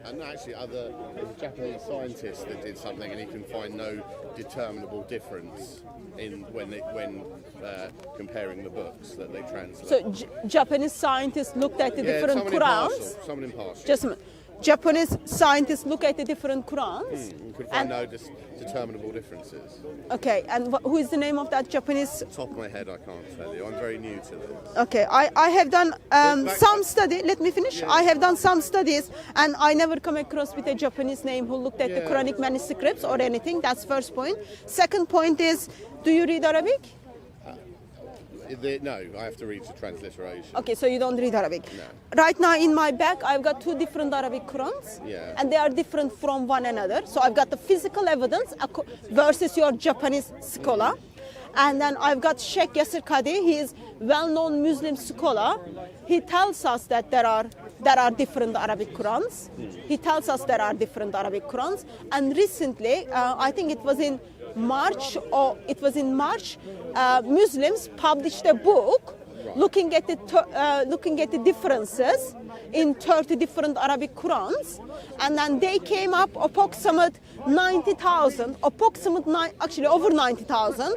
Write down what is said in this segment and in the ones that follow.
And actually, there's a Japanese scientist that did something, and he can find no determinable difference in when comparing the books that they translate. So Japanese scientists looked at the different Qurans. Someone impartial. Just a minute. Japanese scientists look at the different Qurans. You could find no determinable differences. Okay, and who is the name of that Japanese? Top of my head, I can't tell you. I'm very new to this. Okay, I have done some study. Let me finish. Yeah. I have done some studies, and I never come across with a Japanese name who looked at the Quranic manuscripts or anything. That's first point. Second point is, do you read Arabic? No, I have to read the transliteration. Okay, so you don't read Arabic. No. Right now in my bag, I've got two different Arabic Qurans, and they are different from one another. So I've got the physical evidence versus your Japanese scholar. And then I've got Sheikh Yasir Qadi. He is well-known Muslim scholar. He tells us that there are different Arabic Qurans. He tells us there are different Arabic Qurans. And recently, I think it was in March, Muslims published a book looking at the differences in 30 different Arabic Qurans, and then they came up approximate 90,000, actually over 90,000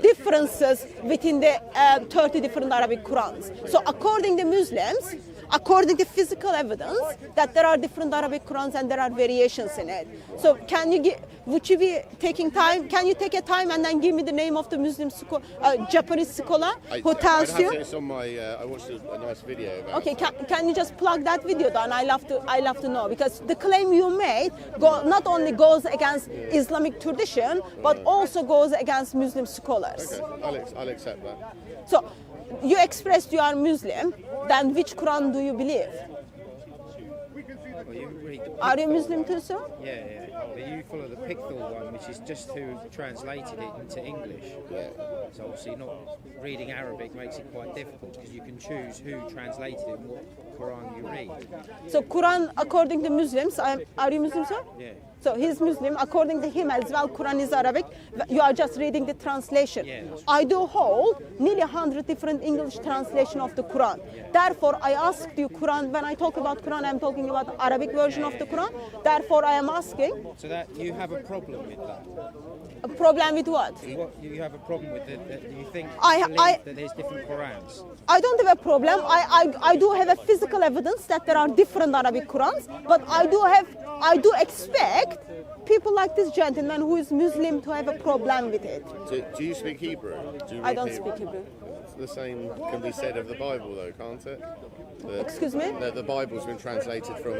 differences within the 30 different Arabic Qurans. So according to Muslims, according to physical evidence, that there are different Arabic Qurans and there are variations in it. So would you be taking time? Can you take a time and then give me the name of the Japanese scholar who tells you? It's on my. I watched a nice video about. Okay, can you just plug that video down? I love to know, because the claim you made not only goes against Islamic tradition but also goes against Muslim scholars. Okay, I'll accept that. So you expressed you are Muslim. Then which Quran do you believe? Well, you read the Are you Muslim too, sir? Yeah. But you follow the Pickthall one, which is just who translated it into English. Yeah. So obviously not reading Arabic makes it quite difficult, because you can choose who translated it and what Quran you read. So Quran, according to Muslims, are you Muslim, sir? Yeah. So he's Muslim. According to him as well, Quran is Arabic. You are just reading the translation. Yeah, I do hold nearly 100 different English translation of the Quran. Yeah. Therefore, I asked you Quran. When I talk about Quran, I'm talking about the Arabic version of the Quran. Therefore, I am asking. So that you have a problem with that? A problem with what? You have a problem with it? That you think that there's different Qurans? I don't have a problem. I do have a physical evidence that there are different Arabic Qurans, but I do expect people like this gentleman who is Muslim to have a problem with it. Do you speak Hebrew? I don't speak Hebrew. The same can be said of the Bible, though, can't it? Excuse me? The Bible's been translated from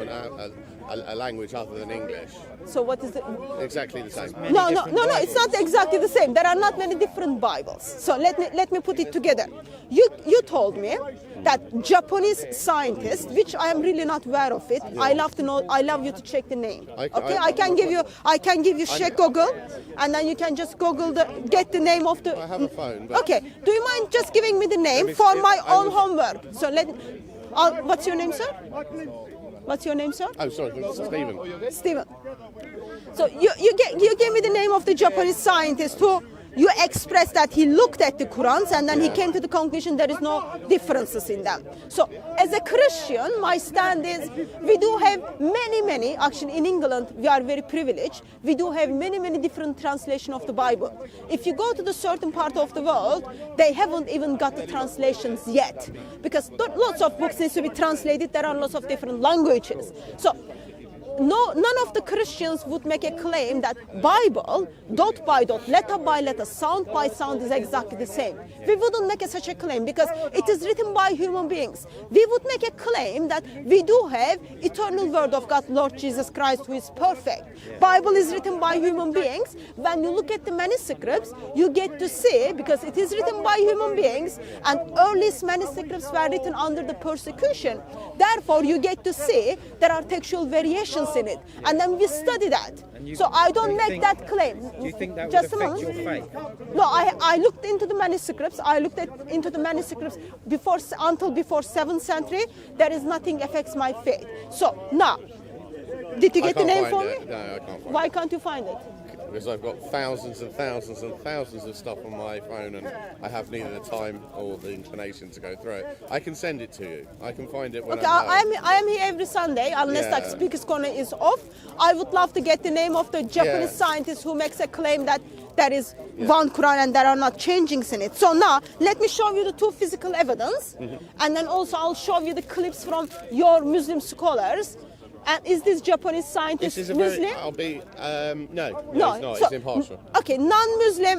a language other than English. So what is it? Exactly the same. No, it's not exactly the same. There are not many different Bibles. So let me put it together. You told me that Japanese scientist, which I am really not aware of it. Yeah. I love you to check the name. I can give you Sheikh Google, and then you can just get the name of the. I have a phone. But okay. Do you mind just giving me the name for my own homework? So what's your name, sir? What's your name, sir? Oh, sorry, Stephen. Stephen. So you gave me the name of the Japanese scientist who you expressed that he looked at the Qurans and then he came to the conclusion there is no differences in them. So as a Christian, my stand is we do have many, actually in England we are very privileged, we do have many different translations of the Bible. If you go to the certain part of the world, they haven't even got the translations yet, because lots of books need to be translated, there are lots of different languages. So none of the Christians would make a claim that Bible, dot by dot, letter by letter, sound by sound is exactly the same. We wouldn't make such a claim because it is written by human beings. We would make a claim that we do have eternal word of God, Lord Jesus Christ, who is perfect. Bible is written by human beings. When you look at the manuscripts, you get to see, because it is written by human beings and earliest manuscripts were written under the persecution. Therefore, you get to see there are textual variations in it, and then we study that. So I don't make that claim. Do you think that would affect your faith? No, I looked into the manuscripts. I looked into the manuscripts until before 7th century. There is nothing affects my faith. So now, did you get the name for me? No, I can't find it. Why can't you find it? because I've got thousands and thousands and thousands of stuff on my phone, and I have neither the time or the inclination to go through it. I can send it to you. I can find it when Okay, I'm home. I am here every Sunday, unless Yeah. like Speaker's Corner is off. I would love to get the name of the Japanese Yeah. scientist who makes a claim that there is one Quran and there are not changings in it. So now, let me show you the two physical evidence, and then also I'll show you the clips from your Muslim scholars. And is this Japanese scientist This is a Muslim? very. I'll be. No, No, it's not. so- It's impartial. Okay, non-Muslim,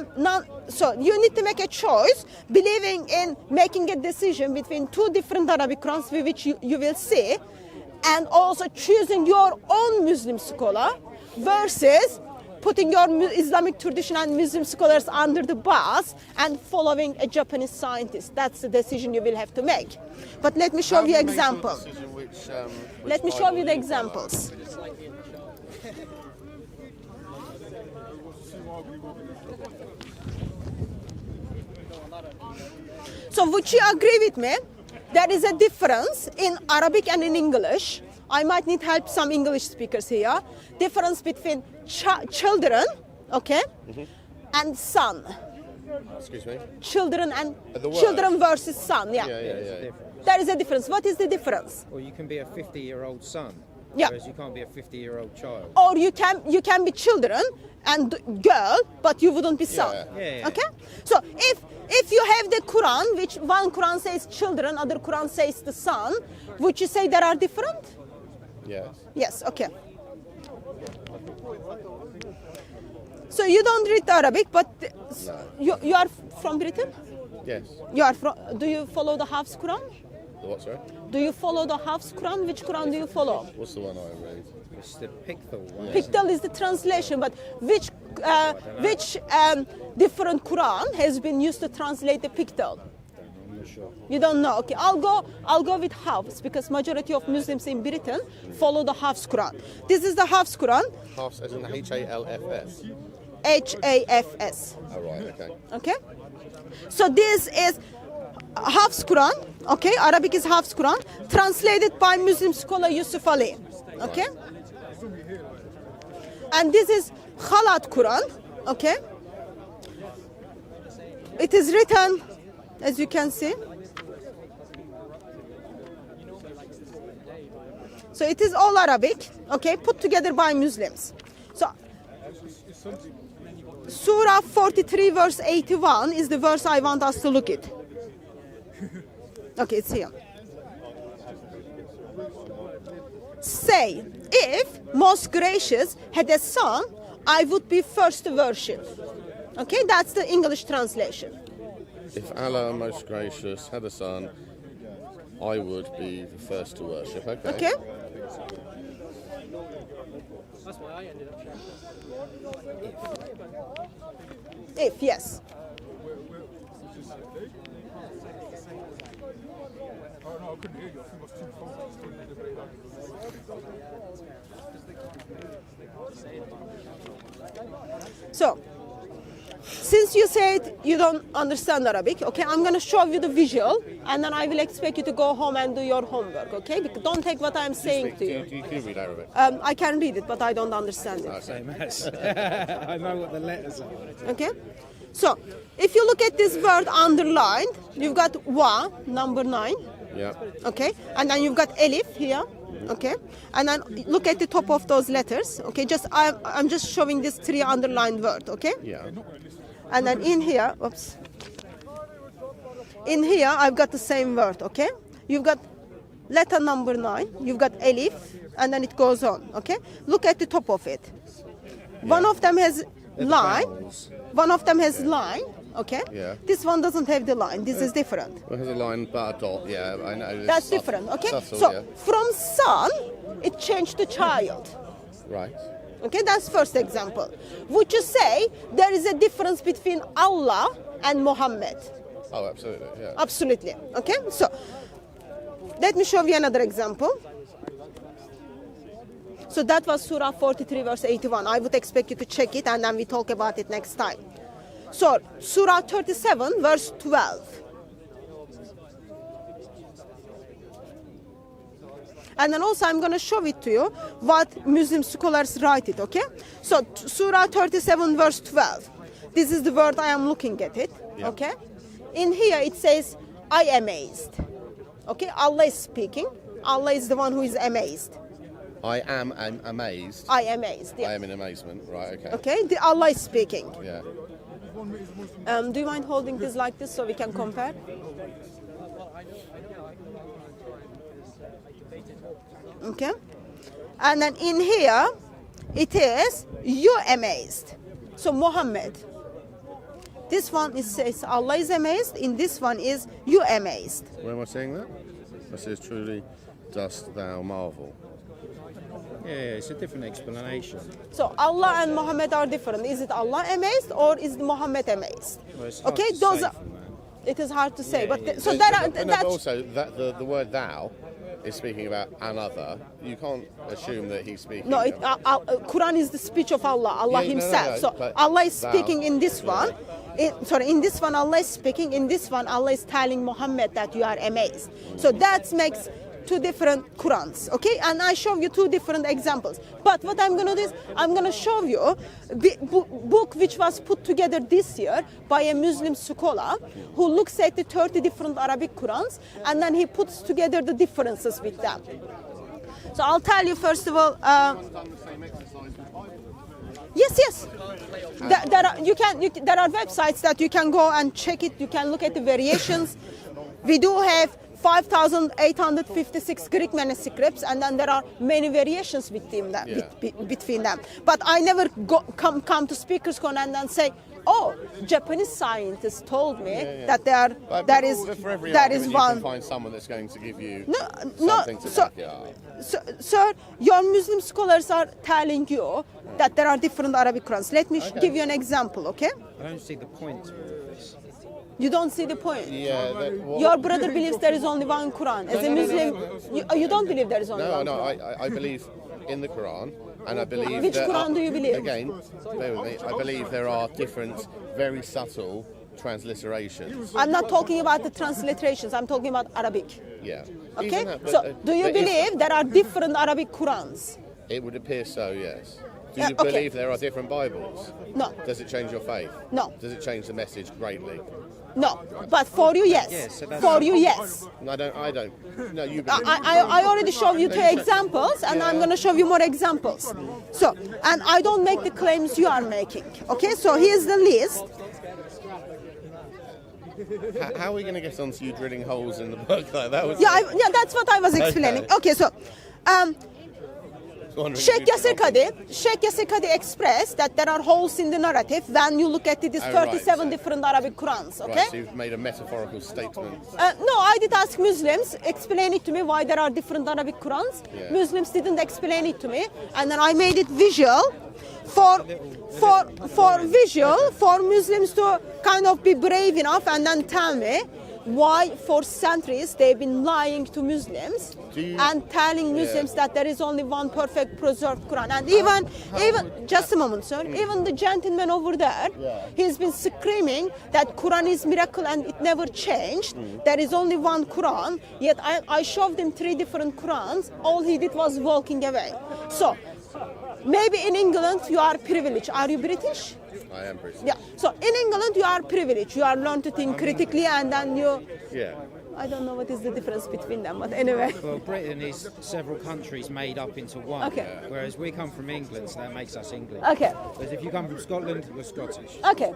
so you need to make a choice, believing in making a decision between two different Arabic Qurans, which you will see, and also choosing your own Muslim scholar versus putting your Islamic tradition and Muslim scholars under the bus and following a Japanese scientist. That's the decision you will have to make. But let me show you an example. Let me show you the examples. So would you agree with me? There is a difference in Arabic and in English. I might need help some English speakers here. Difference between children, okay, and son. Excuse me. Children and The word. children versus son. Yeah. Yeah. There is a difference. What is the difference? Well, you can be a 50-year-old son, Yeah. whereas you can't be a 50-year-old child. Or you can be children and girl, but you wouldn't be son. Yeah. Okay. So if you have the Quran, which one Quran says children, other Quran says the son, would you say there are different? Yes. Yes. Okay. So you don't read Arabic, but you are from Britain. Yes. You are from. Do you follow the Hafs Quran? The what, sorry? Do you follow the Hafs Quran? Which Quran do you follow? What's the one I read? It's the Pictal one. Pictal is the translation, but which different Quran has been used to translate the Pictal? I'm not sure. You don't know. Okay, I'll go with Hafs because majority of Muslims in Britain follow the Hafs Quran. This is the Hafs Quran, Half as in Halfs. Hafs. Oh right. Okay. Okay, so this is Hafs Quran. Okay, Arabic is Hafs Quran, translated by Muslim scholar Yusuf Ali. Okay, and this is Khalat Quran. Okay, it is written, as you can see. So it is all Arabic, okay, put together by Muslims. So Surah 43 verse 81 is the verse I want us to look at. Okay, it's here. Say, if most gracious had a son, I would be first to worship. Okay, that's the English translation. If Allah most gracious had a son, I would be the first to worship. Okay. Okay? If, yes. So, since you said you don't understand Arabic, okay, I'm going to show you the visual and then I will expect you to go home and do your homework, okay? Because don't take what I'm saying to you. Do you read Arabic? I can read it, but I don't understand it. Same as. I know what the letters are. Okay? So, if you look at this word underlined, you've got wa, number 9, Yeah. okay? And then you've got elif here, okay? And then look at the top of those letters, okay? I'm just showing this 3 underlined word, okay? Yeah. And then in here, oops. In here, I've got the same word, okay? You've got letter number 9, you've got elif, and then it goes on, okay? Look at the top of it. One of them has line, vowels. one of them has line, okay? Yeah. This one doesn't have the line, this is different. It has a line but a dot. Yeah, I know. It's That's subtle- different, okay? subtle, So yeah. from son, it changed to child. Right. Okay, that's first example. Would you say there is a difference between Allah and Muhammad? Oh, absolutely. Yeah. Absolutely. Okay, so let me show you another example. So that was Surah 43 verse 81. I would expect you to check it and then we talk about it next time. So Surah 37 verse 12. And then also I'm going to show it to you what Muslim scholars write it, okay? So Surah 37 verse 12. This is the word I am looking at it, Yeah. okay? In here it says, I amazed. Okay, Allah is speaking. Allah is the one who is amazed. I am amazed. I amazed. Yeah. I am in amazement. Right. Okay. Okay, Allah is speaking. Yeah. Do you mind holding this like this so we can compare? Okay. And then in here, it is, you amazed. So Muhammad. This one says Allah is amazed. In this one is you amazed. Where am I seeing that? It says, truly dost thou marvel. Yeah, it's a different explanation. So Allah and Muhammad are different. Is it Allah amazed or is Muhammad amazed? Well, it's hard Okay, to those say are. from that. It is hard to say, Yeah, but yeah. so But- there are. but That's, also, that the word thou is speaking about another. You can't assume that he's speaking. no, about- Quran is the speech of Allah, Allah Yeah, no, Himself. no, So but Allah is thou- speaking in this one. In this one Allah is speaking. In this one Allah is telling Muhammad that you are amazed. So that makes two different Qurans, okay? And I show you two different examples. But what I'm going to do is I'm going to show you a book which was put together this year by a Muslim scholar who looks at the 30 different Arabic Qurans and then he puts together the differences with them. So I'll tell you first of all. Yes. There are websites that you can go and check it. You can look at the variations. We do have 5,856 Greek manuscripts, and then there are many variations between them. Yeah. Between them. But I never come to Speakers Con and then say, "Oh, Japanese scientists told me that But there is for every there argument, is you one." can find someone that's going to give you No, something to back it up. Sir, your Muslim scholars are telling you that there are different Arabic Qurans. Let me give you an example, okay? I don't see the point to all of this. You don't see the point. Yeah. Your brother believes there is only one Quran. As a Muslim, you don't believe there is only one No, Quran. I believe in the Quran, and I believe Which that Quran do you believe? Again, bear with me. I believe there are different, very subtle transliterations. I'm not talking about the transliterations. I'm talking about Arabic. Yeah. Okay? Even that, but, So, do you but if- believe there are different Arabic Qurans? It would appear so, yes. Do Yeah, you okay. believe there are different Bibles? No. Does it change your faith? No. Does it change the message greatly? No. But for you, yes. Yeah, so that's- For you, yes. I don't. No, you believe. I already showed you two examples, and I'm going to show you more examples. So, and I don't make the claims you are making. Okay, so here's the list. How are we going to get onto you drilling holes in the book like that? Was Yeah, that's what I was explaining. Okay, so Sheikh Yasir Qadi expressed that there are holes in the narrative when you look at these Oh, right, 37 so- different Arabic Qurans. Okay. Right, so you've made a metaphorical statement. No, I did ask Muslims, explain it to me why there are different Arabic Qurans. Yeah. Muslims didn't explain it to me, and then I made it visual for Muslims to kind of be brave enough and then tell me why for centuries they've been lying to Muslims and telling Muslims that there is only one perfect preserved Quran. And even just a moment, sir, even the gentleman over there, he's been screaming that Quran is miracle and it never changed. There is only one Quran, yet I showed him 3 different Qurans. All he did was walking away. So maybe in England you are privileged. Are you British? I am British. Yeah. So in England you are privileged. You are learned to think critically, and then you. Yeah. I don't know what is the difference between them, but anyway. Well, Britain is several countries made up into one. Okay. Whereas we come from England, so that makes us English. Okay. Whereas if you come from Scotland, you're Scottish. Okay.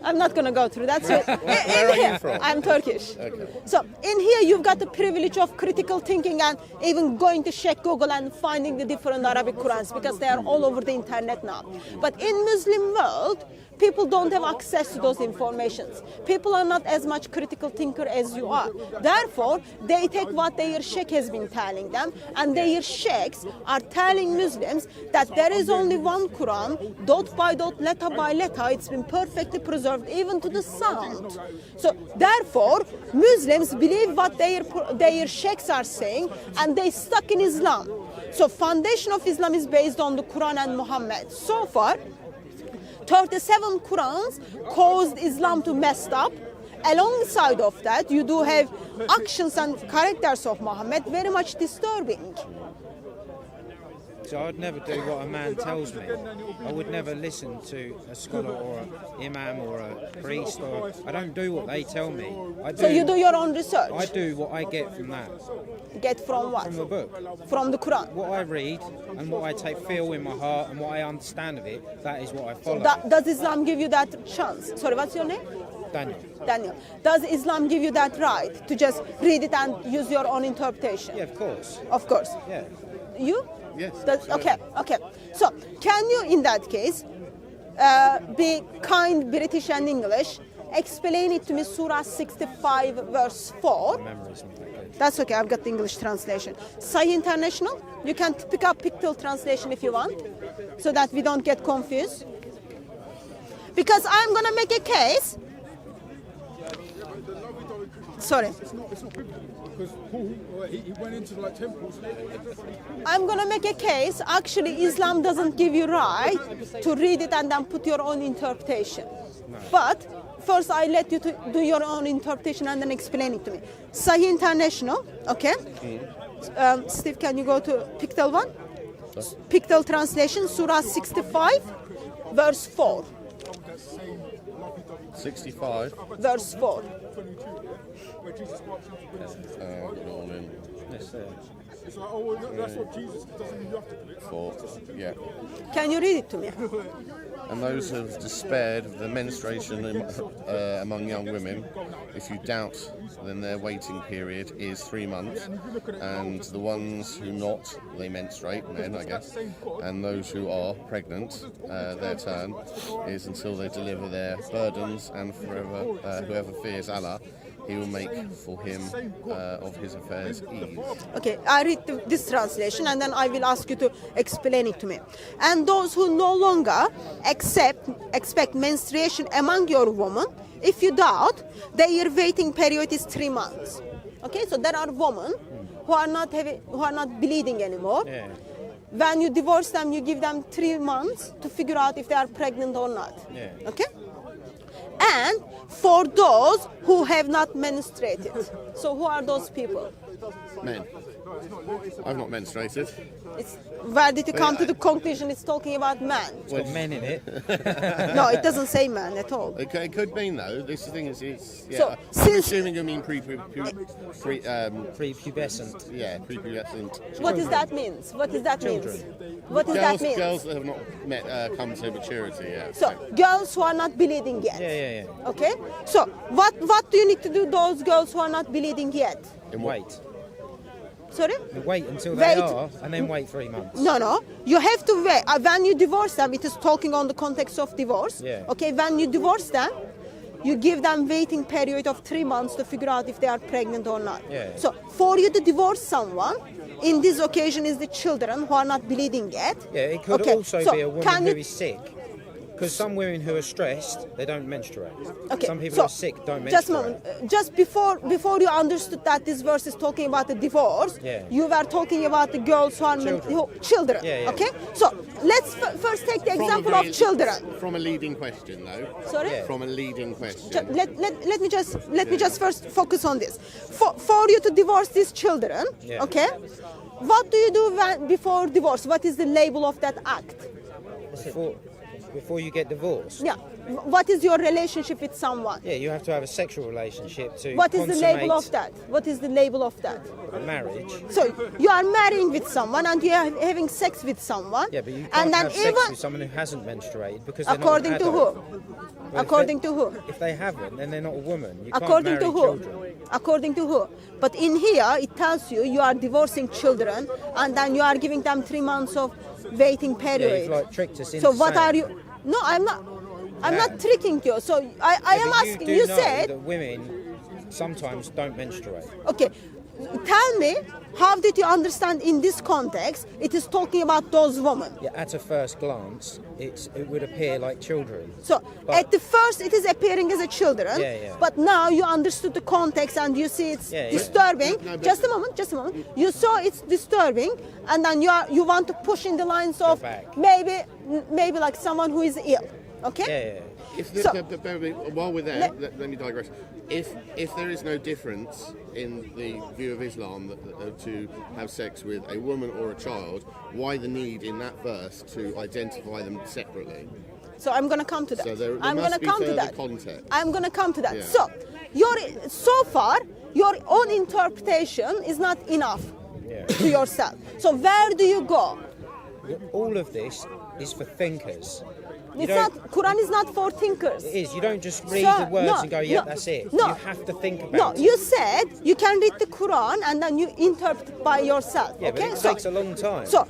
I'm not gonna go through that. So Where are you from? I'm Turkish. Okay. So in here you've got the privilege of critical thinking and even going to check Google and finding the different Arabic Qurans because they are all over the internet now. But in Muslim world, people don't have access to those informations. People are not as much critical thinker as you are. Therefore, they take what their sheikh has been telling them, and their sheikhs are telling Muslims that there is only one Quran, dot by dot, letter by letter. It's been perfectly preserved, even to the sound. So, therefore, Muslims believe what their sheikhs are saying, and they stuck in Islam. So, foundation of Islam is based on the Quran and Muhammad. So far, 37 Qurans caused Islam to mess up, alongside of that, you do have actions and characters of Muhammad very much disturbing. So I'd never do what a man tells me. I would never listen to a scholar or an imam or a priest. I don't do what they tell me. So you do your own research? I do what I get from that. Get from what? From the book. From the Quran? What I read and what I feel in my heart and what I understand of it, that is what I follow. Does Islam give you that chance? Sorry, what's your name? Daniel. Daniel. Does Islam give you that right to just read it and use your own interpretation? Yeah, of course. Of course. Yeah. You? Yes. Okay. So, can you, in that case, be kind British and English, explain it to me, Surah 65, verse 4. Memory's not that good. That's okay, I've got the English translation. Sahih International, you can pick up Pictorial translation if you want, so that we don't get confused. Because I'm going to make a case. Sorry. It's not biblical because Paul, he went into like temples. I'm going to make a case. Actually, Islam doesn't give you right to read it and then put your own interpretation. No. But first, I let you to do your own interpretation and then explain it to me. Sahih International, okay? Steve, can you go to Pictorial one? Pictorial translation, Surah 65, verse 4. 65. Verse 4. It's like, oh, well, that's what Jesus doesn't mean you have to do it. 4. Yeah. Can you read it to me? And those who have despaired of the menstruation among young women, if you doubt, then their waiting period is 3 months. And the ones who not, they menstruate, men, I guess, and those who are pregnant, their turn is until they deliver their burdens, and forever, whoever fears Allah, He will make for him of his affairs ease. Okay, I read this translation and then I will ask you to explain it to me. And those who no longer expect menstruation among your women, if you doubt, their waiting period is 3 months. Okay, so there are women who are not bleeding anymore. Yeah. When you divorce them, you give them 3 months to figure out if they are pregnant or not. Yeah. Okay? And for those who have not menstruated. So who are those people? Men. I've not menstruated. Where did you come to the conclusion it's talking about men? It's got men in it. No, it doesn't say man at all. Okay, it could mean though. This thing is, yeah. So, I'm since- assuming you mean Prepubescent. yeah, prepubescent. What does that mean? What does that mean? Children. What does that mean? Girls that have not come to maturity yet. So girls who are not bleeding yet. Yeah. Okay. So what do you need to do those girls who are not bleeding yet? Wait. Sorry? Wait until they Wait. are, and then wait 3 months. No. You have to wait. When you divorce them, it is talking on the context of divorce. Yeah. Okay. When you divorce them, you give them waiting period of 3 months to figure out if they are pregnant or not. Yeah. So for you to divorce someone, in this occasion is the children who are not bleeding yet. Yeah, it could Okay, also so be a woman can who you- is sick. Because some women who are stressed, they don't menstruate. Okay, Some people so who are sick don't just a menstruate. moment. Just before you understood that this verse is talking about the divorce, Yeah. you were talking about the girls who are children. Yeah. Okay, so let's first take the example of children. From a leading question, though. Sorry. Yeah. From a leading question. Let me just first focus on this. For you to divorce these children, Yeah. okay, what do you do before divorce? What is the label of that act? Before you get divorced. Yeah. What is your relationship with someone? Yeah, you have to have a sexual relationship to What is the label of consummate that? What is the label of that? a marriage. So you are marrying with someone and you are having sex with someone. Yeah, but you can't and then have sex with someone who hasn't menstruated because they're according not to an who? adult. Well, According to who? If they haven't, then they're not a woman. You According can't to marry who? children. According to who? But in here it tells you are divorcing children and then you are giving them 3 months of waiting Yeah, period. you've like tricked us into So what saying- are you? No, I'm not. I'm Yeah. not tricking you. So I Yeah, am but asking. do You know said that women sometimes don't menstruate. okay. Tell me, how did you understand in this context it is talking about those women? Yeah, at a first glance, it would appear like children. So But- at the first it is appearing as a children, Yeah. but now you understood the context and you see it's Yeah. disturbing. Just a moment. You saw it's disturbing, and then you want to push in the lines of back. maybe like someone who is ill. Okay? Yeah. If the, So- while we're there, let me digress. If there is no difference in the view of Islam to have sex with a woman or a child, why the need in that verse to identify them separately? So I'm going to come to that. So there I'm must going to be come to further that. context. I'm going to come to that. Yeah. So, so far, your own interpretation is not enough to yourself. So where do you go? All of this is for thinkers. You It's don't- not. Quran is not for thinkers. It is. You don't just read Sir, the words no, and go, yeah, no, that's it. no. You have to think about No, it. you said you can read the Quran and then you interpret by yourself. Yeah, okay, but it takes a long time. So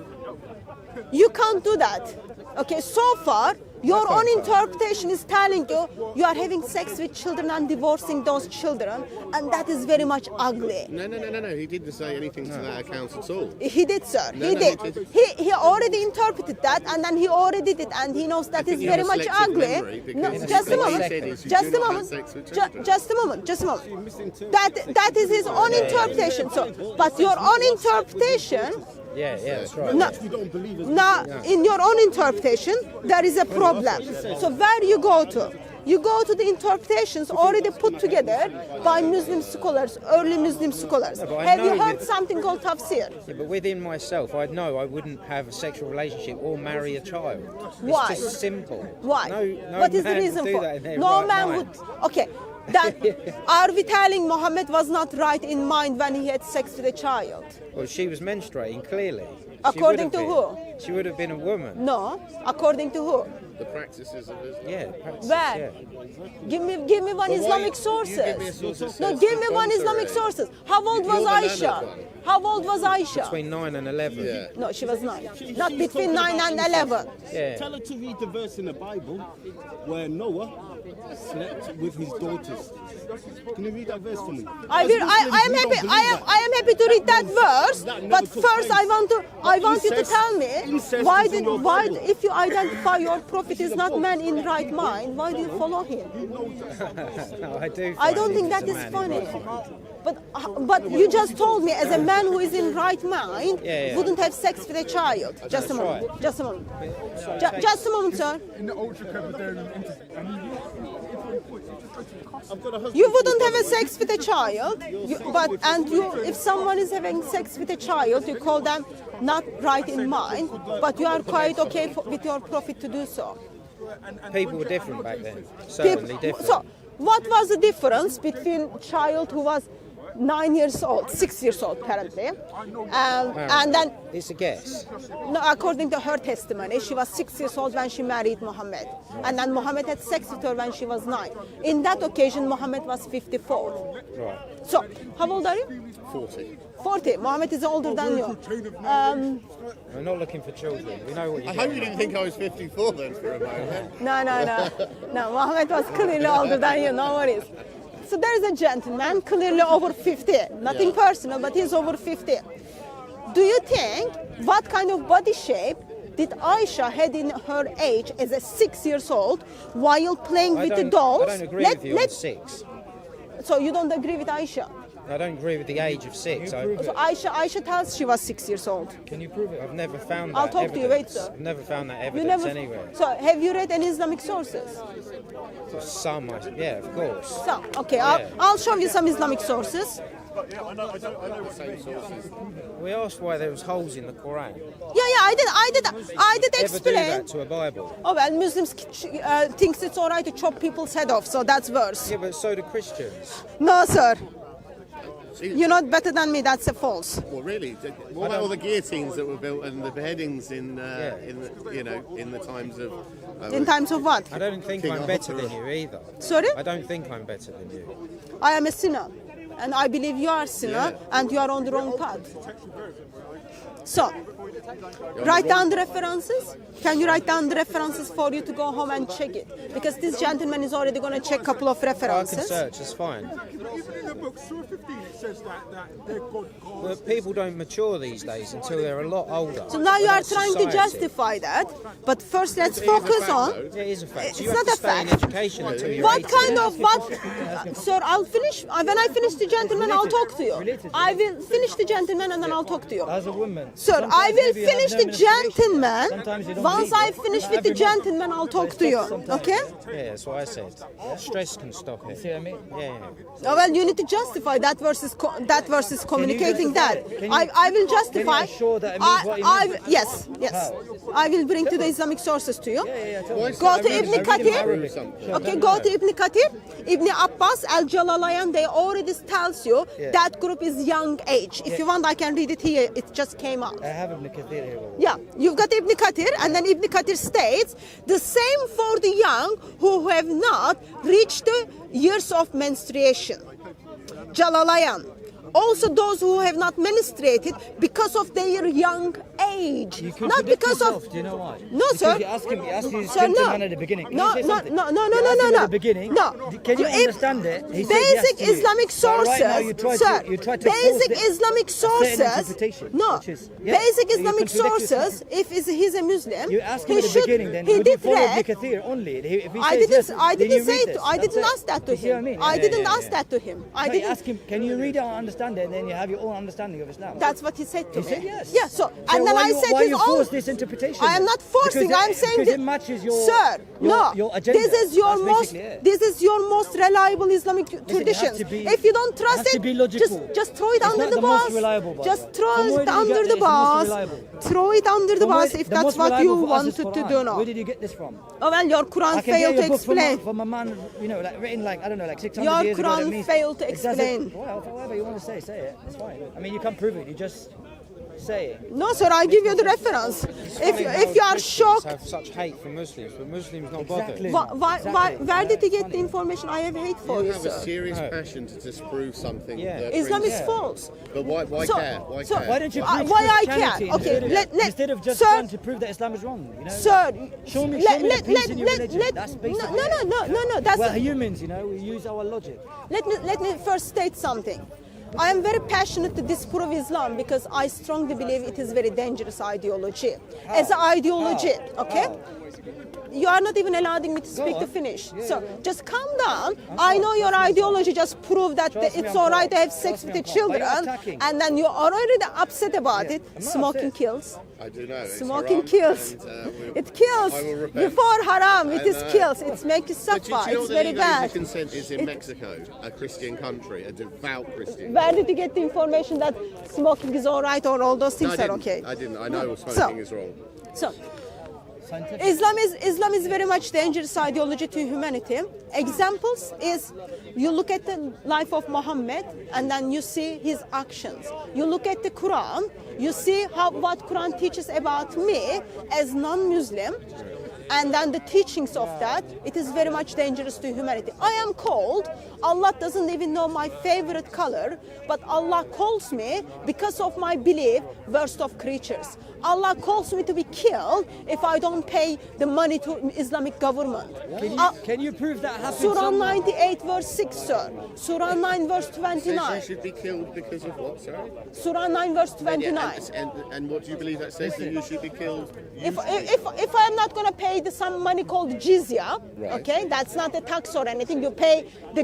you can't do that. Okay, so far your own interpretation is telling you are having sex with children and divorcing those children, and that is very much ugly. No. He didn't say anything to that account at all. He did, sir. No, he no, did. he didn't. He already interpreted that, and then he already did it, and he knows that think is you very have a much selective ugly. memory, because No, In a just a split moment. second. You Just do a not have moment. sex with children. Just a moment. Just a moment. That is his own interpretation. So, but your own interpretation. Yeah, that's right. No, We don't believe it. now, in your own interpretation, there is a problem. So where you go to? You go to the interpretations already put together by Muslim scholars, early Muslim scholars. but I Have you know heard that- something called tafsir? Yeah, but within myself, I know I wouldn't have a sexual relationship or marry a child. Why? It's just simple. Why? No What is the man reason would do for? that in their No right man mind. would. Okay, then are we telling Muhammad was not right in mind when he had sex with a child? Well, she was menstruating clearly. According She would to have who? been. She would have been a woman. No, according to who? The practices of Islam. Yeah. practice, Where? Yeah. Give me one But why- Islamic you sources. give me a source that No, says give me the one Islamic contrary. sources. How old was You're the learned Aisha? one. How old was Aisha? Between 9 and 11. Yeah. No, she was 9. Not between 9 and 11. Yeah. Tell her to read the verse in the Bible where Noah slept with his daughters. Can you read that verse for me? I am happy. I am happy to read that verse. That never But took first, place. I want you to Incest- tell me incest why is in your why Bible. if you identify your prophet is not man in right mind, why do you follow him? No, I do. I find don't him think as that a is man in funny. right mind. But you just told me as a man who is in right mind Yeah. wouldn't have sex with a child. Just a moment. right. Just a moment. Just a moment, sir. In the ultra Presbyterian I've got a husband. You wouldn't have a sex with a child, if someone is having sex with a child, you call them not right in mind, but you are quite okay with your prophet to do so. People were different back then. Certainly different. So, what was the difference between child who was 9 years old, 6 years old apparently, and then It's a guess. no, according to her testimony, she was 6 years old when she married Muhammad. And then Muhammad had sex with her when she was 9. In that occasion, Muhammad was 54. Right. So, how old are you? 40. 40. Muhammad is older than you. We're not looking for children. We know what I you're hope you doing. didn't think I was 54 then for a moment. No. No, Muhammad was clearly older than you, no worries. So there is a gentleman, clearly over 50. Nothing personal, but he's over 50. Do you think, what kind of body shape did Aisha had in her age as a 6 years old while playing with the dolls? I don't agree with you on 6. So you don't agree with Aisha? I don't agree with the age of 6. So Aisha tells she was 6 years old. Can you prove it? I've never found that I'll talk to you, wait, evidence. sir. I've never found that You evidence never. anywhere. So have you read any Islamic sources? Some, yeah, of course. So okay, Yeah. I'll show you some Islamic sources. We asked why there was holes in the Quran. Yeah, I did Ever do explain. that to a Bible? Oh well, Muslims thinks it's alright to chop people's head off, so that's worse. Yeah, but so do Christians. No, sir. You're not better than me. That's a false. Well, really? What about all the guillotines that were built and the beheadings in the times of? In times of what? I don't think King I'm better Arthur. than you either. Sorry? I don't think I'm better than you. I am a sinner, and I believe you are a sinner, and you are on the wrong path. So, write down the references. Can you write down the references for you to go home and check it? Because this gentleman is already going to check a couple of I can references. search, it's fine. Even in the book, Surah 15, it says that their God calls. But people don't mature these days until they're a lot older. So now you are That's trying to society. justify that, but first let's It is a focus fact, on. though. Yeah, it is a fact. It's You not have to a stay in fact. education until you're What 18. kind of sir? I'll finish when I finish the gentleman. I'll talk to you. I will finish the gentleman and then I'll talk to you. As a woman, Sir, I will maybe you have finish no the menstruation. gentleman. Sometimes you don't Once need I it. finish Not with the every month. gentleman, I'll talk to you. Sometimes. Okay? Yeah, that's what I said. Stress can stop it. See what I mean? Yeah. Oh, well, you need to justify that versus communicating justify that. it? Can you- I will justify. Can you assure that it means what it means? Yes. How? I will bring to the Islamic sources to you. tell me. Go to Ibn Kathir. Arabic. Okay, go to Ibn Kathir, Ibn Abbas, Al Jalalayan. They already tells you that group is young age. If you want, I can read it here. It just came out. I have Ibn Kathir here. Yeah, you've got Ibn Kathir, and then Ibn Kathir states the same for the young who have not reached the years of menstruation. Jalalayan. Also those who have not menstruated because of their young age. You Not contradict because yourself. of... Do you know why? No, Because sir. You ask him Sir, no. gentleman at the beginning. Can No, I say no, something? no, no, You no, asked no, him no. at the beginning. No. Can you If understand it? He said Basic yes to you. Islamic But sources, right now you try sir. to Basic force Islamic a certain sources. interpretation, No. which is- yeah, Basic so you Islamic contradict yourself. sources. If he's a Muslim, You ask him he at the should. beginning, then He would you did follow Ibn read. Kathir only? If he I says didn't. yes, I then didn't you say read it. this. I That's didn't it. ask that to You see what I him. mean? I Yeah, didn't yeah, ask yeah. that to him. I No, you didn't. ask him, can you read it and understand it, and then you have your own understanding of Islam. That's what he said to He me. said yes. Yeah. So and then why I you, said why his you own. force this interpretation? I am then? not forcing. Because I'm saying because that, it matches your sir. No, your agenda. this is your That's most. basically it. This is your most reliable Islamic it has traditions. to be- If you don't it trust has to it, be logical. just throw it It's under not the the most bus. reliable, by Just the way. throw From where it did you under get the this? The most bus. reliable. Throw it under the From where- bus if the that's most what you reliable for us is wanted to Quran. do now. Where did you get this from? Oh well, your Quran I can failed get to your book explain. from a man, you know, like written like I don't know, like 600 Your years ago. Quran that means failed to it doesn't- explain. Well, whatever you want to say it. It's fine. I mean, you can't prove it. You just say it. No, sir, I give you the reference. If you are shocked, Have such hate for Muslims, but Muslims not bothered. Exactly. where did you get the information? I have hate for You you, have a sir. serious passion to disprove something. Yeah. that Islam brings- is false. But why So- care? Why so- care? Why don't you prove why I Christianity care? Okay, instead of just sir, trying to prove that Islam is wrong? You know, Sir, show me the peace in your religion. That's basically no. That's We're humans, you know. We use our logic. let me first state something. I am very passionate to disprove Islam because I strongly believe it is very dangerous ideology. As an ideology, okay? You are not even allowing me to speak to on. finish. So just calm down. I know your ideology just proved that Trust me, it's I'm all right calm. to have sex Trust me, with the I'm calm. Why are you children, attacking? and then you are already upset about Yeah, it. I'm not Smoking upset. kills. I do know. It's Smoking haram, kills. and, It kills. I will repent. Before haram, it I is know. kills. It makes you But do you suffer. know It's that very legal age bad. of consent is in It- Mexico, a Christian country, a devout Christian. Where did you get the information that smoking is all right or all those No, things I are didn't. okay? I didn't. I know smoking is wrong. So, Scientific. Islam is very much dangerous ideology to humanity. Examples is you look at the life of Muhammad and then you see his actions. You look at the Quran, you see what Quran teaches about me as non-Muslim. And then the teachings of that, it is very much dangerous to humanity. I am called, Allah doesn't even know my favorite color, but Allah calls me because of my belief, worst of creatures. Allah calls me to be killed if I don't pay the money to Islamic government. Can you prove that happened? Surah somewhere? 98 verse 6, sir. Surah 9 verse Says you 29. should be killed because of what, sorry? Surah 9 verse 29. And what do you believe that says that you should be killed? If I'm not gonna pay some money called jizya, Right. okay, that's not a tax or anything. You pay the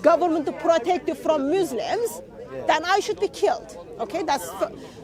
government to protect you from Muslims, then I should be killed. Okay, that's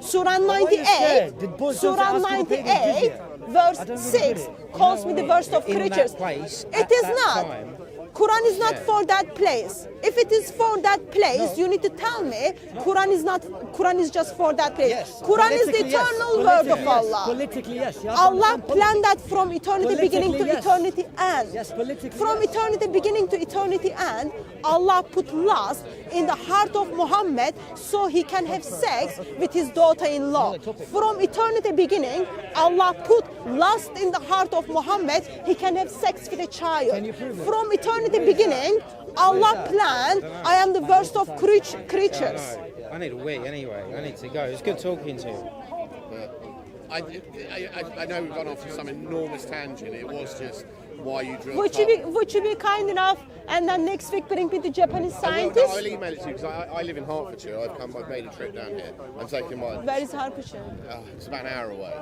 Surah you 98. scared? Did Bush Surah ask you to pay the 98, jizya? verse I don't really 6 get it. calls me the worst of In that creatures. place, It at is that not. time, Quran is not for that place. If it is for that place, you need to tell me Quran is not. Quran is just for that place. Yes. Quran is the Politically, yes. eternal word of Politically, yes. Allah. Politically, yes. You have to Allah understand planned that from eternity beginning to Politically, yes. eternity end. Yes, politically, From yes. eternity beginning to eternity end, Allah put lust in the heart of Muhammad so he can have sex with his daughter-in-law. From eternity beginning, Allah put lust in the heart of Muhammad, he can have sex with a child. Can you prove it? From eternity beginning, Allah planned, I am the worst of creatures. I need a wee anyway. I need to go. It's good talking to you. I know we've gone off on some enormous tangent. It was just why you drilled Would you be kind enough and then next week bring me the Japanese I'll scientist? email it to you because I live in Hertfordshire. I've made a trip down here. I'm taking my. Where is Hertfordshire? It's about an hour away.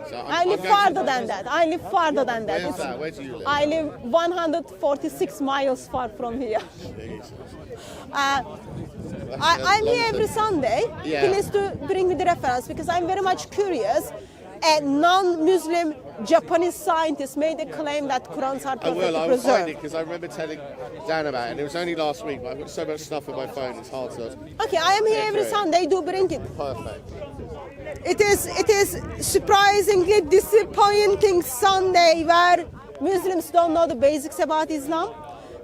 So I live farther than that. I live farther than that. Where's that? Where do you live? I live 146 miles far from here. Jesus. I'm here every Sunday. Yeah. Please to bring me the reference because I'm very much curious. A non-Muslim Japanese scientist made a claim that Qurans are I perfectly will find preserved. it because I remember telling Dan about it, and it was only last week, but I've got so much stuff on my phone, it's hard to. Okay, I am here every Great. Sunday. Do bring it. Perfect. It is surprisingly disappointing Sunday where Muslims don't know the basics about Islam.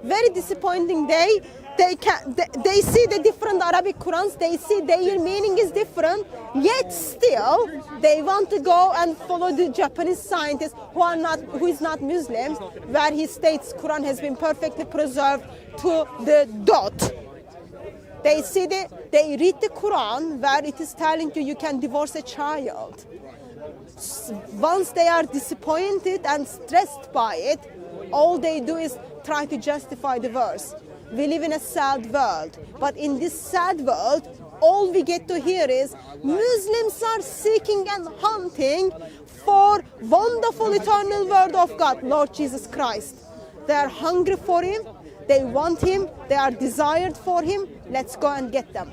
Very disappointing day. They see the different Arabic Qurans. They see their meaning is different. Yet still, they want to go and follow the Japanese scientists who is not Muslims, where he states Quran has been perfectly preserved to the dot. They read the Quran where it is telling you can divorce a child. Once they are disappointed and stressed by it, all they do is try to justify the verse. We live in a sad world, but in this sad world, all we get to hear is Muslims are seeking and hunting for wonderful eternal word of God, Lord Jesus Christ. They are hungry for him, they want him, they are desired for him. Let's go and get them.